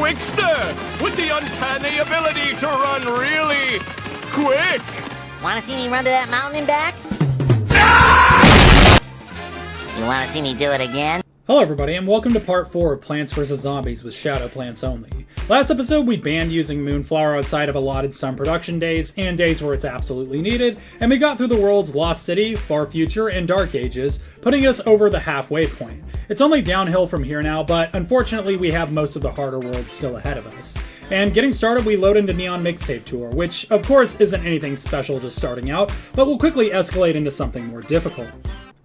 trickster with the uncanny ability to run really quick. Wanna see me run to that mountain and back? You wanna see me do it again? Hello everybody, and welcome to part 4 of Plants vs. Zombies with Shadow Plants only. Last episode we banned using Moonflower outside of allotted sun production days, and days where it's absolutely needed, and we got through the world's Lost City, Far Future, and Dark Ages, putting us over the halfway point. It's only downhill from here now, but unfortunately we have most of the harder worlds still ahead of us. And getting started, we load into Neon Mixtape Tour, which of course isn't anything special just starting out, but will quickly escalate into something more difficult.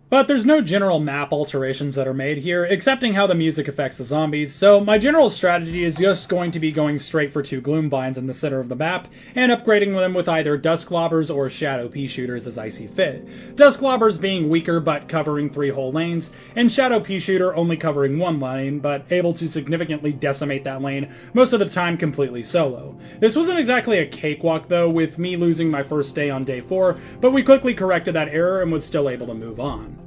But there's no general map alterations that are made here, excepting how the music affects the zombies, so my general strategy is just going to be going straight for 2 Gloom Vines in the center of the map, and upgrading them with either Dusklobbers or Shadow Pea Shooters as I see fit. Dusklobbers being weaker but covering 3 whole lanes, and Shadow Pea Shooter only covering 1 lane, but able to significantly decimate that lane, most of the time completely solo. This wasn't exactly a cakewalk though, with me losing my first day on day 4, but we quickly corrected that error and was still able to move on.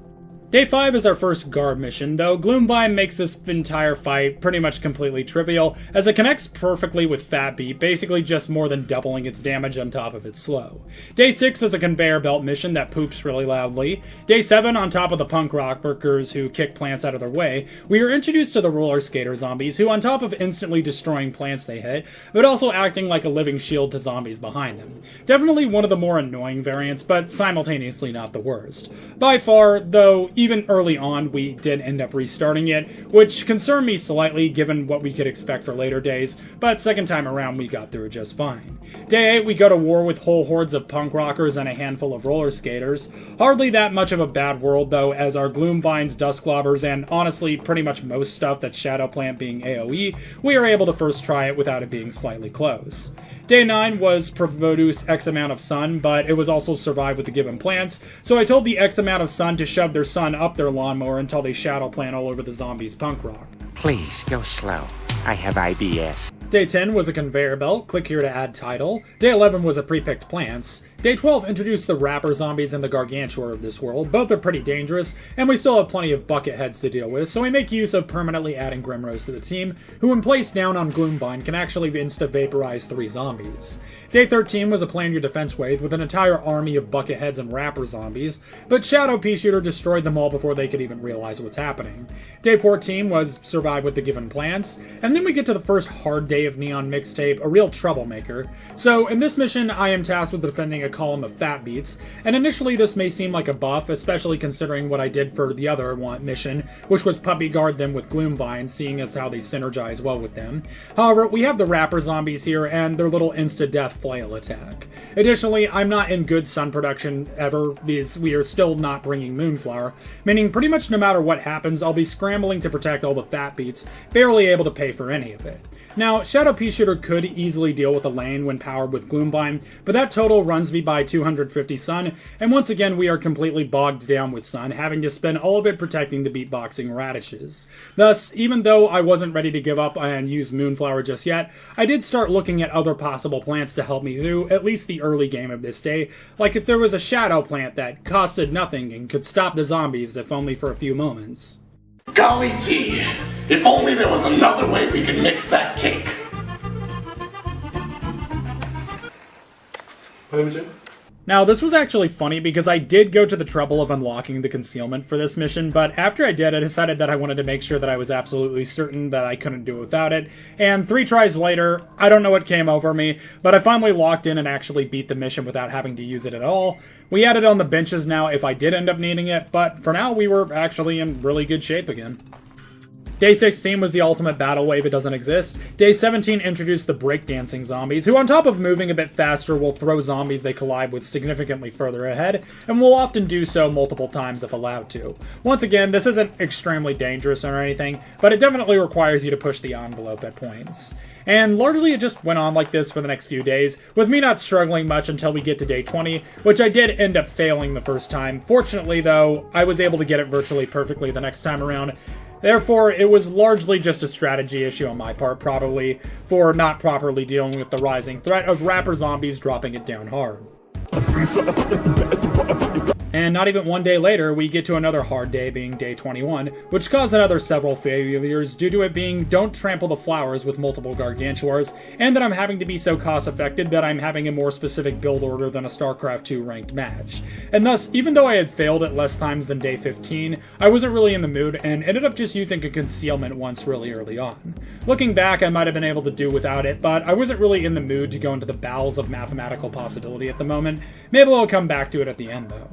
Day 5 is our first guard mission, though Gloomvine makes this entire fight pretty much completely trivial, as it connects perfectly with Fat Beat, basically just more than doubling its damage on top of its slow. Day 6 is a conveyor belt mission that poops really loudly. Day 7, on top of the punk rock workers who kick plants out of their way, we are introduced to the roller skater zombies, who on top of instantly destroying plants they hit, but also acting like a living shield to zombies behind them. Definitely one of the more annoying variants, but simultaneously not the worst. By far, though, even early on, we did end up restarting it, which concerned me slightly given what we could expect for later days, but second time around we got through it just fine. Day 8, we go to war with whole hordes of punk rockers and a handful of roller skaters. Hardly that much of a bad world though, as our Gloomvines, Dusklobbers, and honestly pretty much most stuff that's Shadow Plant being AoE, we are able to first try it without it being slightly close. Day 9 was produce X amount of sun, but it was also survive with the given plants, so I told the X amount of sun to shove their sun up their lawnmower until they shadow plant all over the zombies' punk rock. Please, go slow. I have IBS. Day 10 was a conveyor belt, click here to add title. Day 11 was a pre-picked plants. Day 12 introduced the Rapper zombies and the Gargantuar of this world. Both are pretty dangerous, and we still have plenty of bucket heads to deal with, so we make use of permanently adding Grimrose to the team, who when placed down on Gloomvine can actually insta-vaporize 3 zombies. Day 13 was a plan your defense wave with an entire army of bucket heads and Rapper zombies, but Shadow Pea Shooter destroyed them all before they could even realize what's happening. Day 14 was survive with the given plants, and then we get to the first hard day of Neon Mixtape, a real troublemaker. So in this mission I am tasked with defending a column of fat beats, and initially this may seem like a buff, especially considering what I did for the other mission, which was puppy guard them with Gloomvine, seeing as how they synergize well with them. However, we have the Rapper zombies here and their little insta-death flail attack. Additionally, I'm not in good sun production ever, because we are still not bringing Moonflower, meaning pretty much no matter what happens, I'll be scrambling to protect all the fat beats, barely able to pay for any of it. Now, Shadow Pea Shooter could easily deal with a lane when powered with Gloomvine, but that total runs me by 250 sun, and once again we are completely bogged down with sun, having to spend all of it protecting the beatboxing radishes. Thus, even though I wasn't ready to give up and use Moonflower just yet, I did start looking at other possible plants to help me through at least the early game of this day, like if there was a Shadow Plant that costed nothing and could stop the zombies if only for a few moments. Golly gee, if only there was another way we could mix that cake. Now, this was actually funny because I did go to the trouble of unlocking the concealment for this mission, but after I did, I decided that I wanted to make sure that I was absolutely certain that I couldn't do it without it, and 3 tries later, I don't know what came over me, but I finally locked in and actually beat the mission without having to use it at all. We added on the benches now if I did end up needing it, but for now we were actually in really good shape again. Day 16 was the ultimate battle wave, it doesn't exist. Day 17 introduced the breakdancing zombies, who on top of moving a bit faster will throw zombies they collide with significantly further ahead, and will often do so multiple times if allowed to. Once again, this isn't extremely dangerous or anything, but it definitely requires you to push the envelope at points. And largely it just went on like this for the next few days, with me not struggling much until we get to day 20, which I did end up failing the first time. Fortunately though, I was able to get it virtually perfectly the next time around. Therefore, it was largely just a strategy issue on my part, probably, for not properly dealing with the rising threat of Rapper zombies dropping it down hard. And not even one day later, we get to another hard day, being day 21, which caused another several failures due to it being don't trample the flowers with multiple gargantuars, and that I'm having to be so cost-effective that I'm having a more specific build order than a StarCraft 2 ranked match. And thus, even though I had failed at less times than day 15, I wasn't really in the mood and ended up just using a concealment once really early on. Looking back, I might have been able to do without it, but I wasn't really in the mood to go into the bowels of mathematical possibility at the moment. Maybe I'll come back to it at the end though.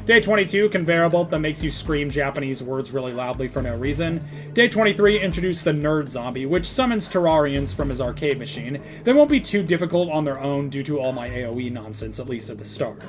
Day 22, conveyor belt that makes you scream Japanese words really loudly for no reason. Day 23, introduce the nerd zombie, which summons Terrarians from his arcade machine. They won't be too difficult on their own due to all my AoE nonsense, at least at the start.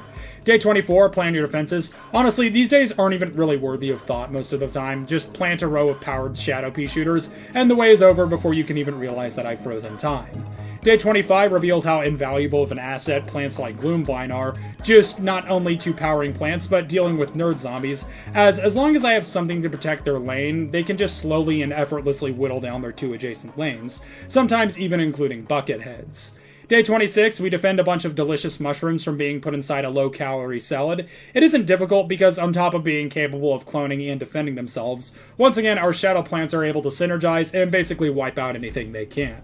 Day 24, plan your defenses. Honestly, these days aren't even really worthy of thought most of the time. Just plant a row of powered Shadow Pea shooters, and the way is over before you can even realize that I've frozen time. Day 25 reveals how invaluable of an asset plants like Gloomvine are, just not only to powering plants, but dealing with nerd zombies, as long as I have something to protect their lane, they can just slowly and effortlessly whittle down their 2 adjacent lanes, sometimes even including bucket heads. Day 26, we defend a bunch of delicious mushrooms from being put inside a low-calorie salad. It isn't difficult because on top of being capable of cloning and defending themselves, once again our shadow plants are able to synergize and basically wipe out anything they can.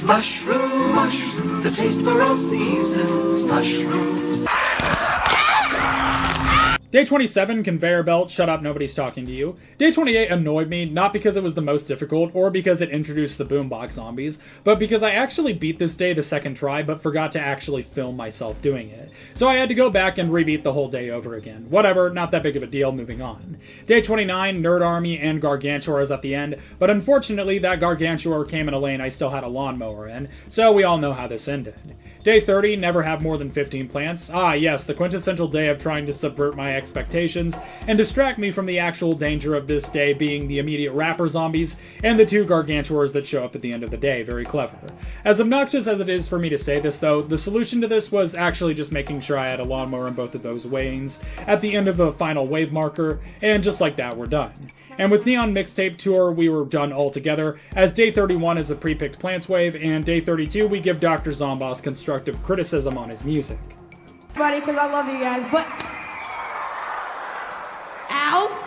Mushroom, mushroom, the taste for all seasons. Mushrooms. Day 27, conveyor belt, shut up, nobody's talking to you. Day 28 annoyed me, not because it was the most difficult, or because it introduced the boombox zombies, but because I actually beat this day the second try, but forgot to actually film myself doing it. So I had to go back and rebeat the whole day over again. Whatever, not that big of a deal, moving on. Day 29, nerd army and gargantuars at the end, but unfortunately that gargantuar came in a lane I still had a lawnmower in, so we all know how this ended. Day 30, never have more than 15 plants. Ah yes, the quintessential day of trying to subvert my expectations and distract me from the actual danger of this day being the immediate rapper zombies and the 2 gargantuars that show up at the end of the day. Very clever. As obnoxious as it is for me to say this though, the solution to this was actually just making sure I had a lawnmower in both of those lanes at the end of the final wave marker, and just like that we're done. And with Neon Mixtape Tour, we were done altogether, as Day 31 is a pre-picked plants wave, and Day 32 we give Dr. Zomboss constructive criticism on his music. Buddy, because I love you guys, but... Ow!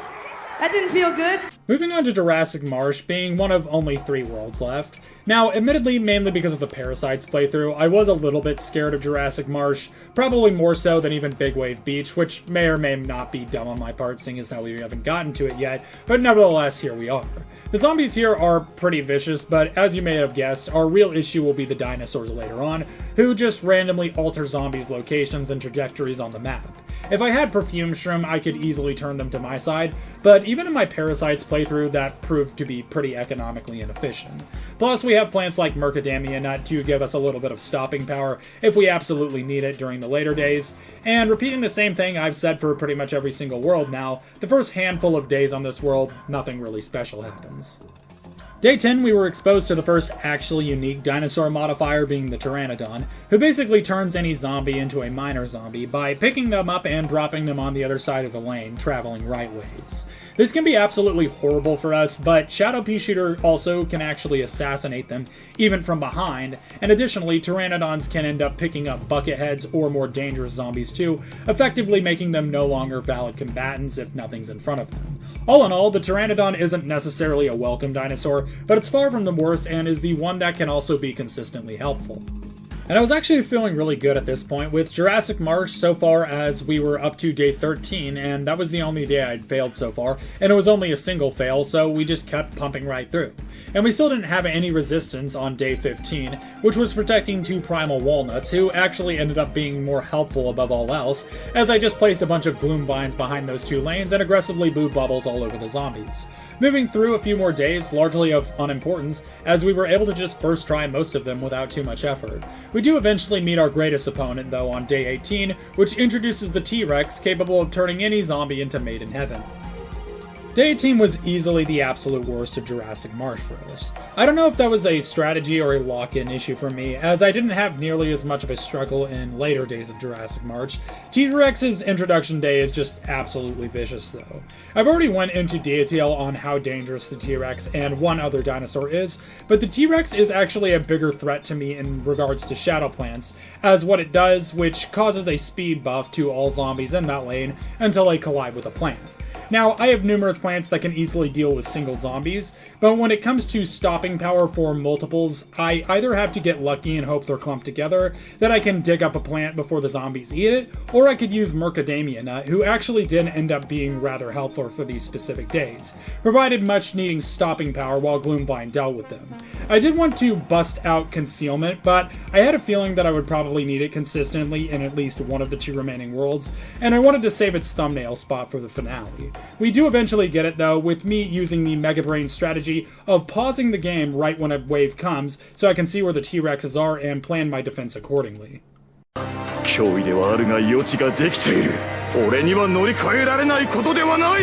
That didn't feel good. Moving on to Jurassic Marsh, being one of only 3 worlds left. Now, admittedly, mainly because of the Parasites playthrough, I was a little bit scared of Jurassic Marsh, probably more so than even Big Wave Beach, which may or may not be dumb on my part, seeing as how we haven't gotten to it yet, but nevertheless, here we are. The zombies here are pretty vicious, but as you may have guessed, our real issue will be the dinosaurs later on, who just randomly alter zombies' locations and trajectories on the map. If I had Perfume Shroom, I could easily turn them to my side, but even in my Parasites playthrough, that proved to be pretty economically inefficient. Plus, we have plants like Murkadamia Nut to give us a little bit of stopping power if we absolutely need it during the later days, and repeating the same thing I've said for pretty much every single world now, the first handful of days on this world, nothing really special happens. Day 10, we were exposed to the first actually unique dinosaur modifier, being the Pteranodon, who basically turns any zombie into a minor zombie by picking them up and dropping them on the other side of the lane, traveling right ways. This can be absolutely horrible for us, but Shadow Pea Shooter also can actually assassinate them, even from behind, and additionally, Pteranodons can end up picking up bucket heads or more dangerous zombies too, effectively making them no longer valid combatants if nothing's in front of them. All in all, the Pteranodon isn't necessarily a welcome dinosaur, but it's far from the worst and is the one that can also be consistently helpful. And I was actually feeling really good at this point with Jurassic Marsh so far as we were up to day 13, and that was the only day I'd failed so far, and it was only a single fail, so we just kept pumping right through. And we still didn't have any resistance on day 15, which was protecting 2 primal walnuts, who actually ended up being more helpful above all else, as I just placed a bunch of gloom vines behind those 2 lanes and aggressively blew bubbles all over the zombies. Moving through a few more days, largely of unimportance, as we were able to just first try most of them without too much effort. We do eventually meet our greatest opponent, though, on day 18, which introduces the T-Rex, capable of turning any zombie into Made in Heaven. Day 18 was easily the absolute worst of Jurassic Marsh for us. I don't know if that was a strategy or a lock-in issue for me, as I didn't have nearly as much of a struggle in later days of Jurassic Marsh. T-Rex's introduction day is just absolutely vicious though. I've already went into detail on how dangerous the T-Rex and one other dinosaur is, but the T-Rex is actually a bigger threat to me in regards to shadow plants, as what it does, which causes a speed buff to all zombies in that lane until they collide with a plant. Now, I have numerous plants that can easily deal with single zombies, but when it comes to stopping power for multiples, I either have to get lucky and hope they're clumped together, that I can dig up a plant before the zombies eat it, or I could use Murkadamia Nut, who actually did end up being rather helpful for these specific days, provided much needing stopping power while Gloomvine dealt with them. I did want to bust out Concealment, but I had a feeling that I would probably need it consistently in at least one of the 2 remaining worlds, and I wanted to save its thumbnail spot for the finale. We do eventually get it though, with me using the Mega Brain strategy of pausing the game right when a wave comes so I can see where the T-Rexes are and plan my defense accordingly. 脅威ではあるが余地ができている。俺には乗り越えられないことではない。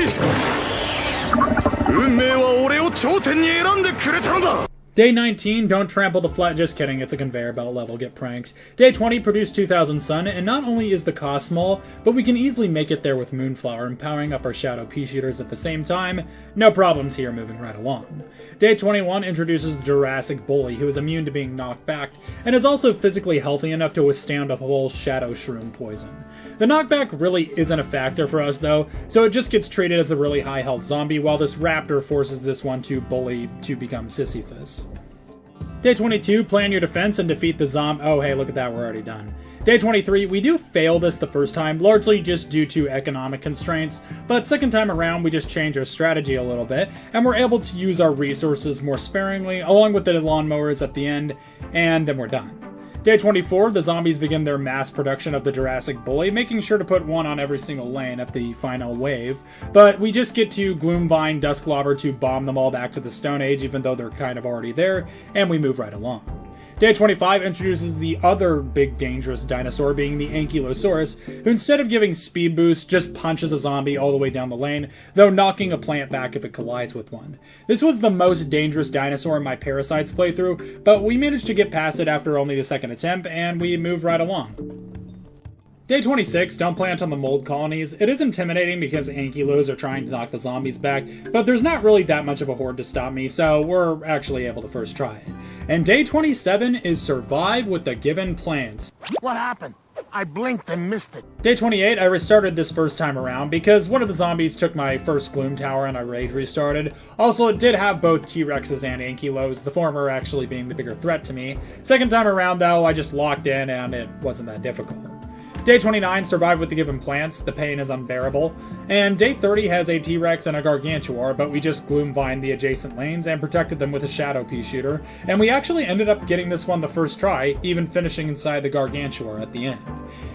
運命は俺を頂点に選んでくれたのだ。 Day 19, don't trample the flat, just kidding, it's a conveyor belt level, get pranked. Day 20, produce 2000 sun, and not only is the cost small, but we can easily make it there with Moonflower and powering up our Shadow Pea Shooters at the same time. No problems here, moving right along. Day 21 introduces the Jurassic Bully, who is immune to being knocked back, and is also physically healthy enough to withstand a whole Shadow Shroom poison. The knockback really isn't a factor for us though, so it just gets treated as a really high health zombie, while this Raptor forces this one to Bully to become Sisyphus. Day 22, plan your defense and defeat the oh hey, look at that, we're already done. Day 23, we do fail this the first time, largely just due to economic constraints, but second time around we just change our strategy a little bit, and we're able to use our resources more sparingly, along with the lawnmowers at the end, and then we're done. Day 24, the zombies begin their mass production of the Jurassic Bully, making sure to put one on every single lane at the final wave, but we just get to Gloomvine, Dusklobber to bomb them all back to the Stone Age, even though they're kind of already there, and we move right along. Day 25 introduces the other big dangerous dinosaur, being the Ankylosaurus, who instead of giving speed boost, just punches a zombie all the way down the lane, though knocking a plant back if it collides with one. This was the most dangerous dinosaur in my Parasites playthrough, but we managed to get past it after only the second attempt, and we moved right along. Day 26, don't plant on the mold colonies. It is intimidating because Ankylos are trying to knock the zombies back, but there's not really that much of a horde to stop me, so we're actually able to first try it. And day 27 is survive with the given plants. What happened? I blinked and missed it. Day 28, I restarted this first time around because one of the zombies took my first Gloom Tower and I rage restarted. Also, it did have both T-Rexes and Ankylos, the former actually being the bigger threat to me. Second time around though, I just locked in and it wasn't that difficult. Day 29, survive with the given plants, the pain is unbearable. And day 30 has a T-Rex and a Gargantuar, but we just Gloomvined the adjacent lanes and protected them with a Shadow Pea Shooter, and we actually ended up getting this one the first try, even finishing inside the Gargantuar at the end.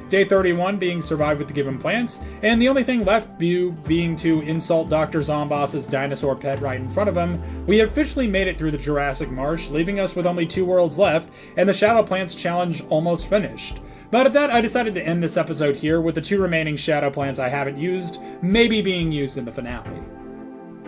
Day 31 being survive with the given plants, and the only thing left being to insult Dr. Zomboss's dinosaur pet right in front of him. We officially made it through the Jurassic Marsh, leaving us with only 2 worlds left, and the Shadow Plants challenge almost finished. But at that, I decided to end this episode here with the 2 remaining Shadow Plants I haven't used, maybe being used in the finale.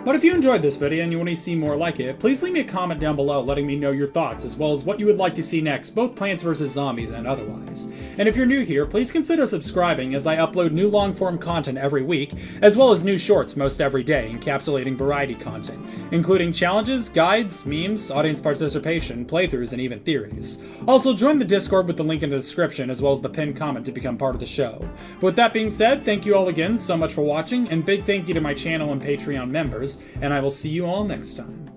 But if you enjoyed this video and you want to see more like it, please leave me a comment down below letting me know your thoughts, as well as what you would like to see next, both Plants vs. Zombies and otherwise. And if you're new here, please consider subscribing, as I upload new long-form content every week, as well as new shorts most every day, encapsulating variety content, including challenges, guides, memes, audience participation, playthroughs, and even theories. Also, join the Discord with the link in the description, as well as the pinned comment to become part of the show. But with that being said, thank you all again so much for watching, and big thank you to my channel and Patreon members, and I will see you all next time.